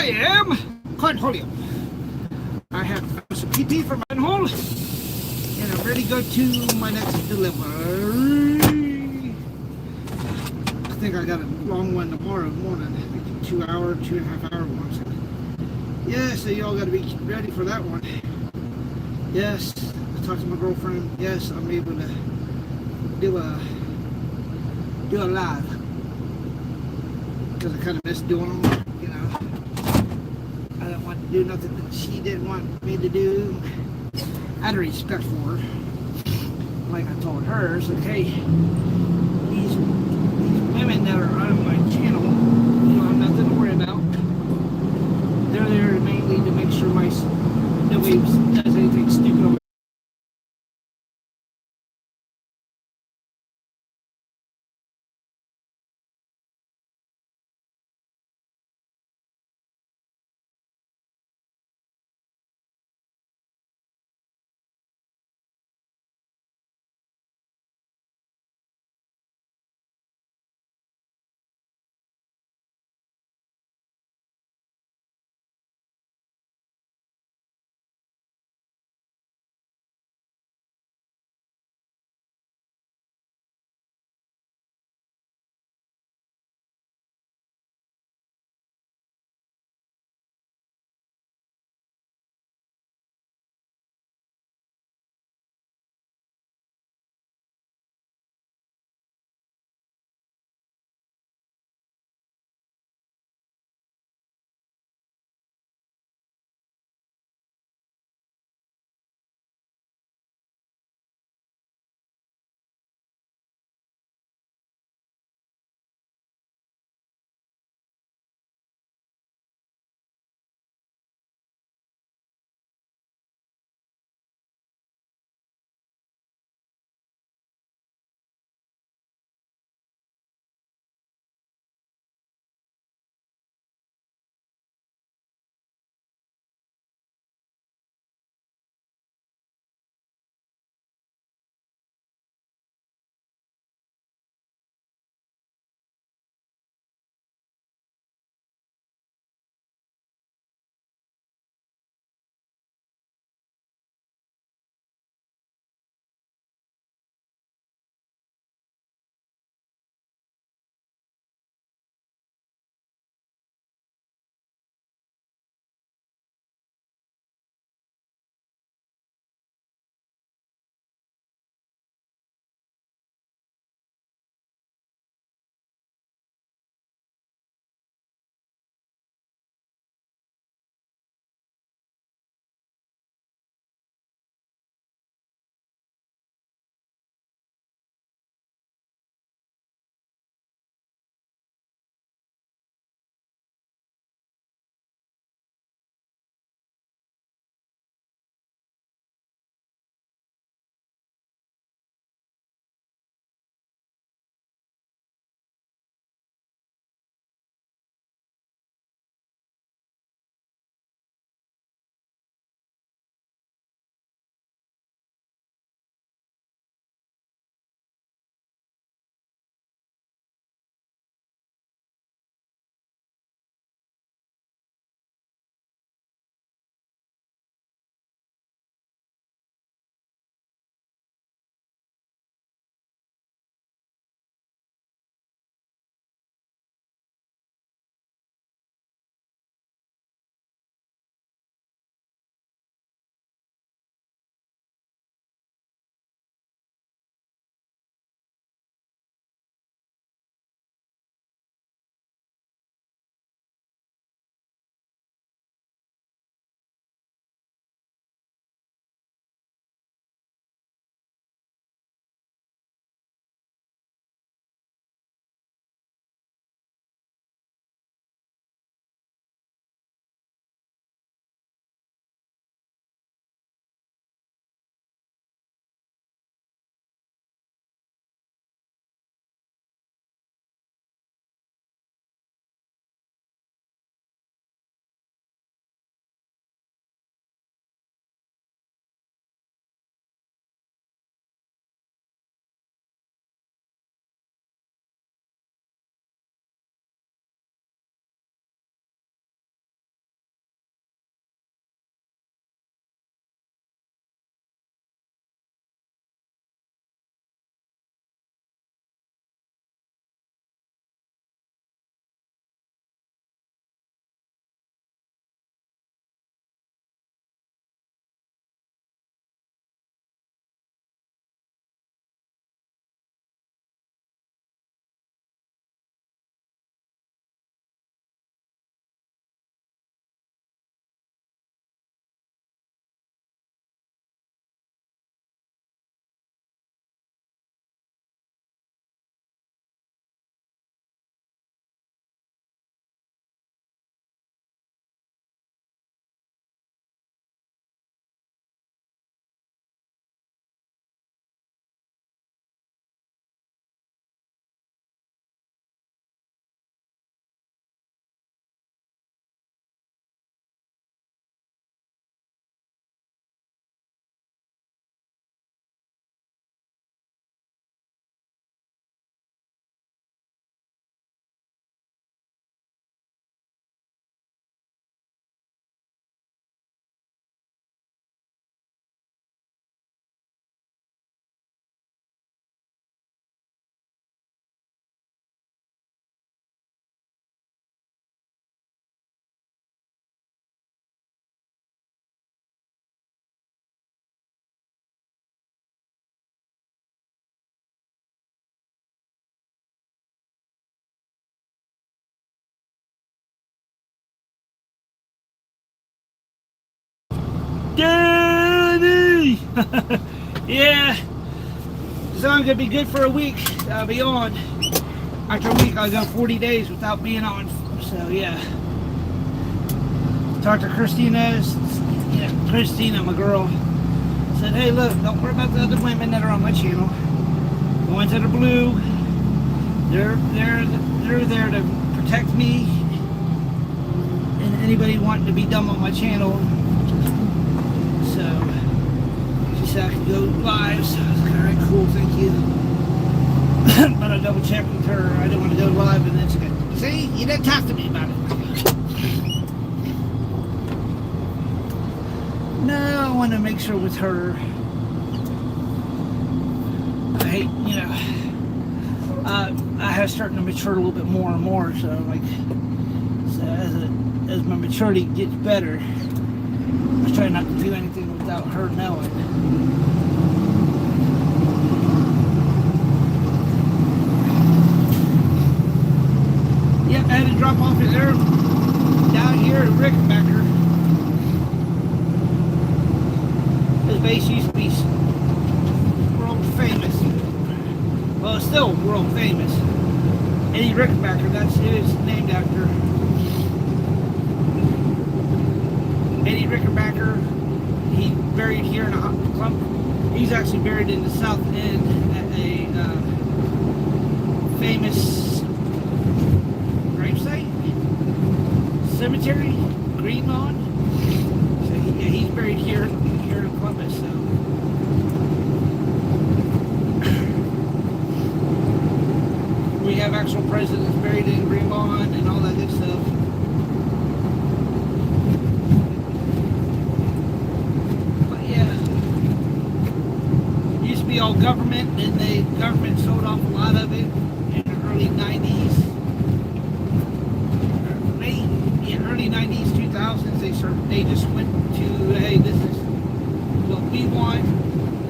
I am Clint Holyoke. I have some PT for my hole, and I'm ready to go to my next delivery. I think I got a long one tomorrow morning, like 2-hour, 2.5 hour one. So yeah, so y'all got to be ready for that one. Yes, I talked to my girlfriend. Yes, I'm able to do a live because I kind of miss doing them. You know, I don't want to do nothing that she didn't want me to do. I had respect for her. Like I told her, I said, hey, these women that are on my channel, you don't have nothing to worry about. They're there mainly to make sure nobody does anything stupid. Danny! Yeah. So I'm gonna be good for a week. I'll be on. After a week, I'll go 40 days without being on. So yeah. Talked to Christina. Christina, my girl. Said, hey, look, don't worry about the other women that are on my channel. The ones that are blue, they're there to protect me and anybody wanting to be dumb on my channel. So she said I could go live. So I was like, all right, cool, thank you. But I double checked with her. I didn't want to go live, and then she goes, see, you didn't talk to me about it. No, I want to make sure with her. I hate, I have started to mature a little bit more and more. So as my maturity gets better, I try not to do anything without her knowing. Yep, I had to drop off his air down here at Rickenbacker. His base used to be world famous. Well, it's still world famous. Eddie Rickenbacker, that's who it's named after. Eddie Rickenbacker, he's buried here in a clump. He's actually buried in the south end at a famous gravesite, cemetery, Green Lawn. So he's buried here in Columbus. So we have actual presidents buried in Green Lawn and all that good stuff. But yeah, it used to be all government, and the government sold off a lot of it in the early 90s. Early 90s, 2000s, they just went to, hey, this is what we want,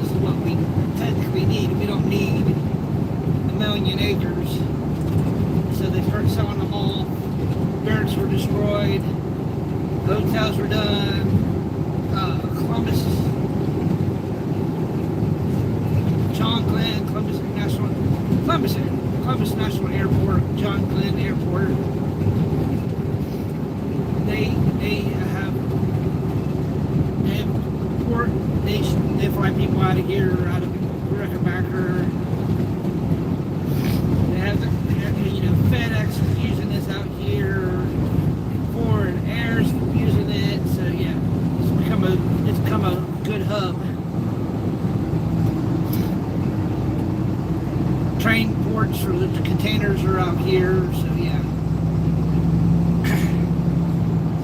this is what we technically need. We don't need a million acres. So they started selling them all. Barracks were destroyed, hotels were done, Columbus National Airport, John Glenn Airport. They have port. They fly people out of here, out of Rickenbacker. They have FedEx is using this out here. Ford Air's using it. So yeah, it's become a good hub. Train ports for the containers are out here. So yeah.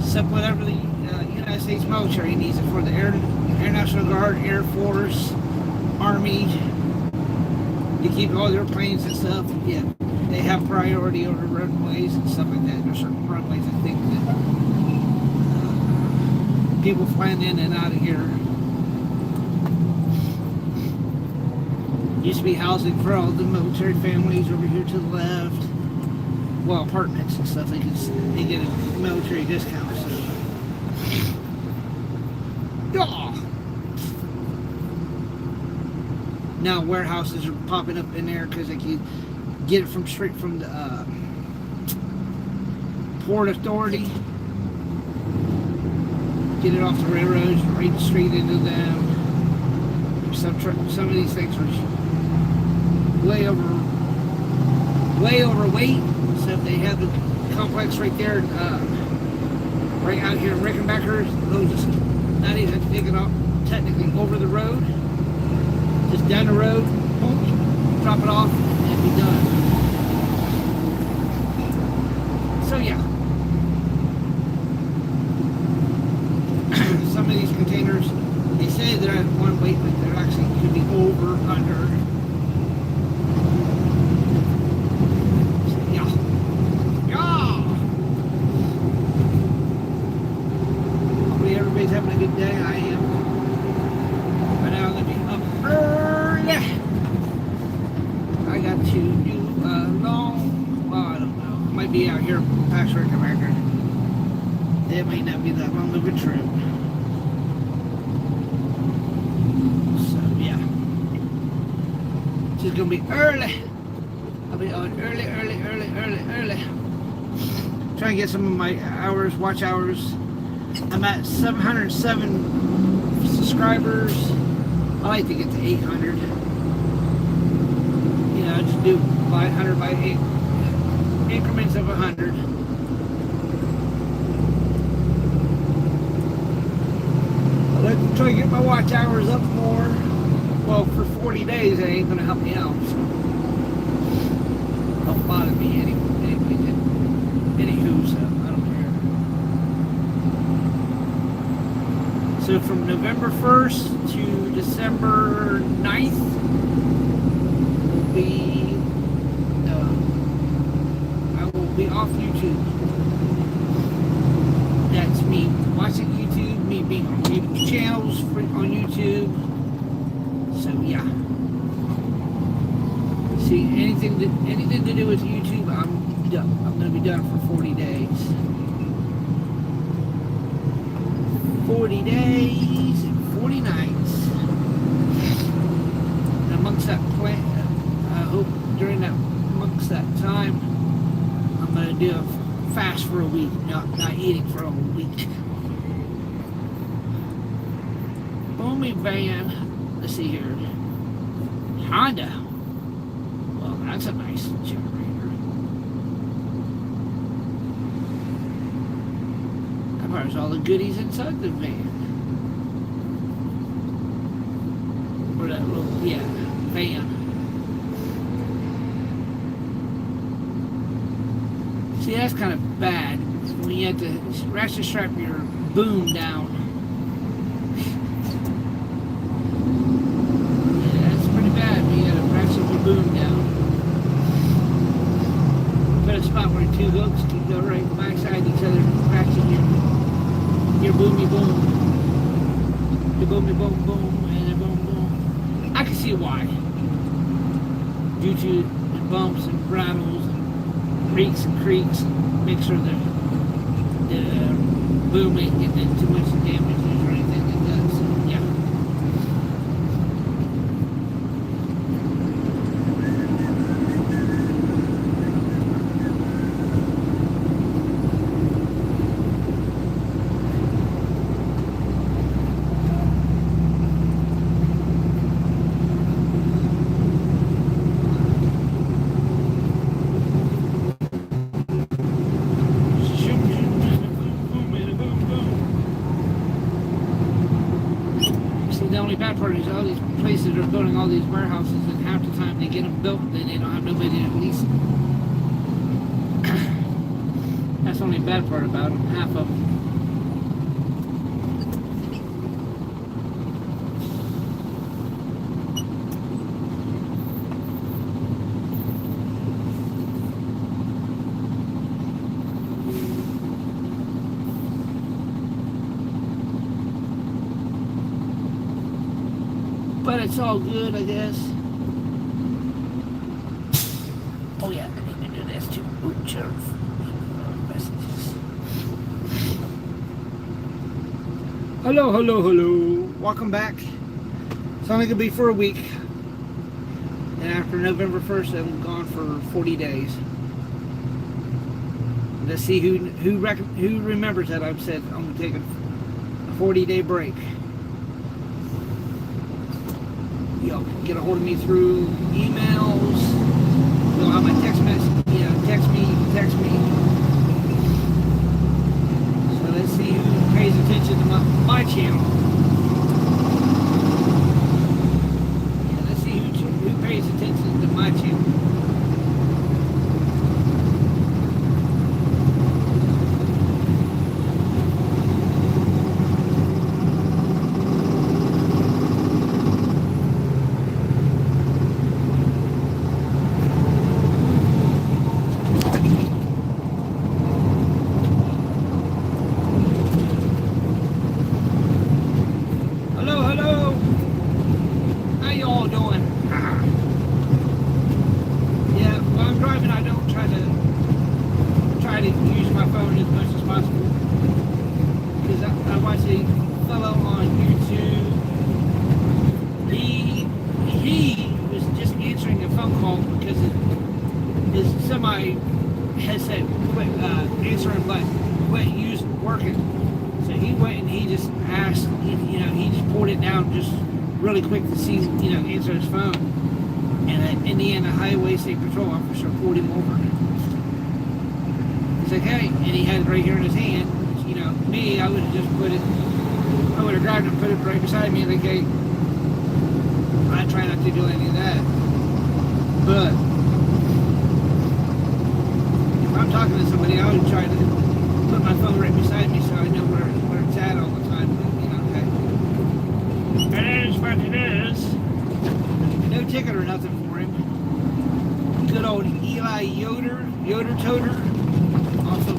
Except whatever the United States military needs it for, the Air National Guard, Air Force, Army, to keep all their planes and stuff. Yeah, they have priority over runways and stuff like that. There's certain runways I think that people flying in and out of here. Used to be housing for all the military families over here to the left. Well, apartments and stuff. They get a military discount. So. Yeah. Now warehouses are popping up in there because they can get it straight from the Port Authority. Get it off the railroads, right straight into them. Some of these things are way overweight. So if they have the complex right there, right out here in Rickenbacker, they'll just not even take it off technically over the road. Just down the road, boom, drop it off, and be done. So yeah. Some of these containers, they say they're at one weight, but they're actually could be over, under. So, yeah. Hopefully everybody's having a good day. I am. But now I'm gonna be up early. I got to do a long, well, I don't know. I might be out here past Rickenbacker. It might not be that long of a trip. is gonna be early. I'll be on early. Trying to get some of my hours, watch hours. I'm at 707 subscribers. I like to get to 800. You know, just do 500 by 8 increments of 100. I like to try to get my watch hours up more. Well, for 40 days, it ain't gonna help me out. So don't bother me anyway. Anywho, so I don't care. So from November 1st to December 9th will be I will be off YouTube. That's me watching YouTube, me being on YouTube channels on YouTube. So yeah. See, anything to do with YouTube, I'm done. I'm going to be done for 40 days. 40 days and 40 nights. And amongst that plan, I hope amongst that time, I'm going to do a fast for a week, not eating for a whole week. Only van, let's see here, Honda. Well, that's a nice generator. That covers all the goodies inside the van. Or that little, yeah, van. See, that's kind of bad when you have to ratchet strap your boom down. Yeah, that's pretty bad when you got to ratchet your boom down. Put a spot where two hooks can go right backside each other, ratchet your boomy boom. The boomy boom boom and the boom boom. I can see why. Due to the bumps and rattles and creaks and creaks, make sure the boom ain't getting too much damage or anything like that. So yeah. Bad part is all these places are building all these warehouses, and half the time they get them built, then they don't have nobody to lease them. That's the only bad part about them, half of them. But it's all good, I guess. Oh yeah, I need to do this too. Ooh, sure. Messages. Hello. Welcome back. It's only gonna be for a week. And after November 1st, I'm gone for 40 days. Let's see who remembers that I've said I'm gonna take a 40-day break. Y'all can get a hold of me through emails. You'll have my text message. Yeah, text me. So let's see who pays attention to my channel. Yeah, let's see who pays attention to my channel. He was just answering a my headset quit answering button quit working. So he went and he just asked, he just pulled it down just really quick to see, answer his phone. And an Indiana Highway State Patrol officer pulled him over. He's like, hey, and he had it right here in his hand. Me, I would have just I would have grabbed it and put it right beside me, like, hey, I try not to do any of that. But if I'm talking to somebody, I would try to put my phone right beside me so I know where it's at all the time. But, it is what it is. No ticket or nothing for him. Good old Eli Yoder Toter, off of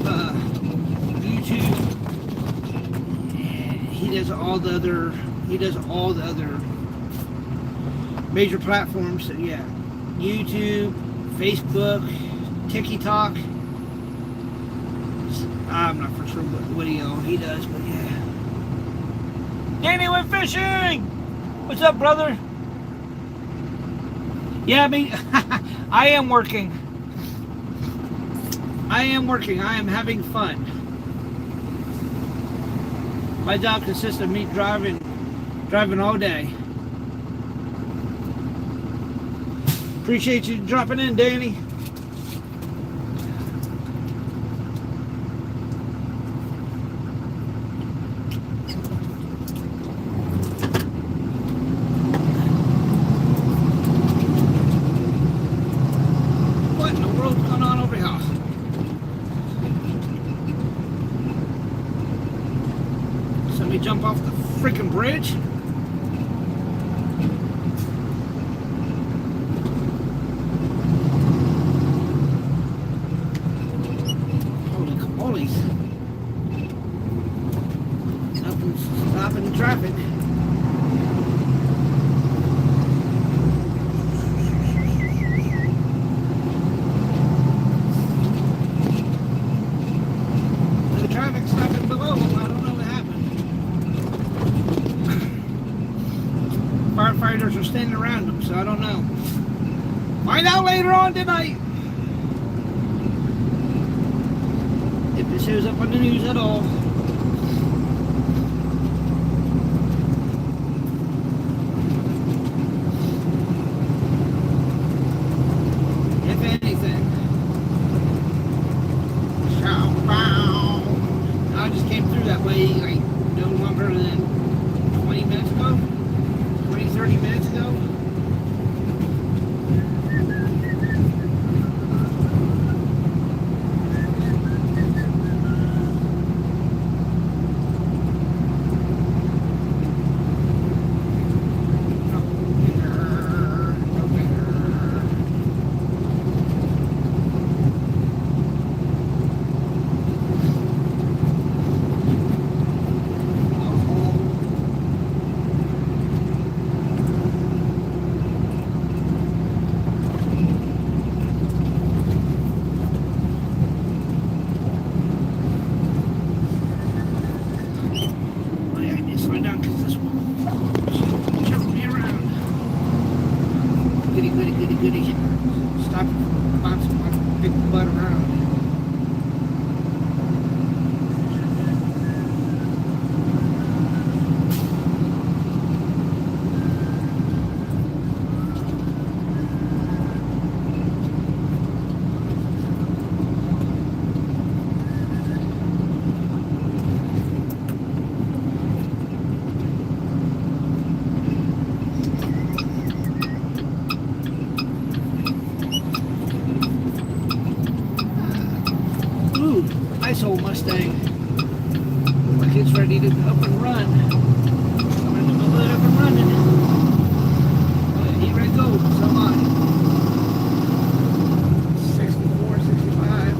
YouTube. And he does all the other major platforms. So yeah, YouTube, Facebook, TikTok. I'm not for sure what he does, but yeah. Danny went fishing! What's up, brother? Yeah, I am working. I am having fun. My job consists of me driving all day. Appreciate you dropping in, Danny. What in the world's going on over here? Somebody jump off the freaking bridge? Stopping traffic. The traffic's stopping below. I don't know what happened. Firefighters are standing around them, so I don't know. Find out later on tonight. If it shows up on the news at all. I just came through that way like no longer than 20 minutes ago, 30 minutes ago. Goody. Stop bouncing my big butt around. Nice old Mustang. Like it's ready to up and run. I'm in the middle of it up and running. But here it goes. So am I. 64, 65.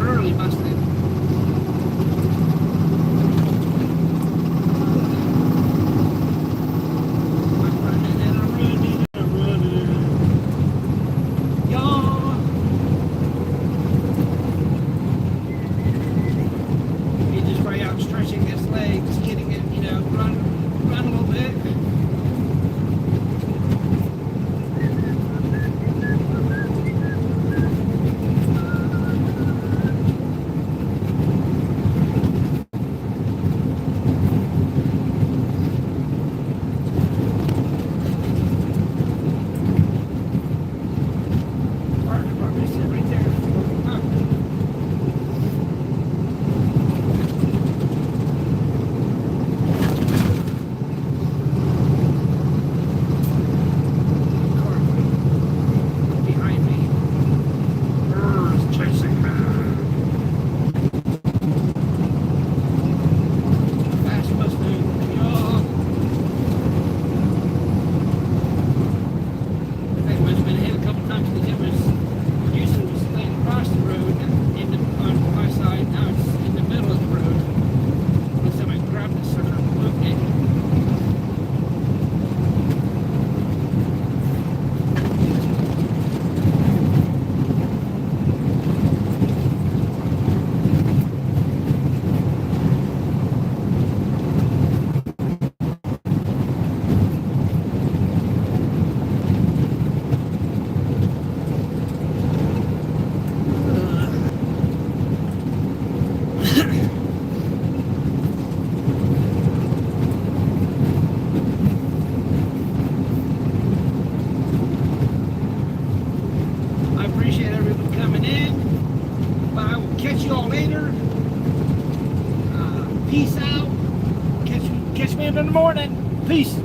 Early Mustang. I'm running and I'm running and I'm running. Y'all. Stretching his legs, getting it catch you all later. Peace out. Catch me in the morning. Peace.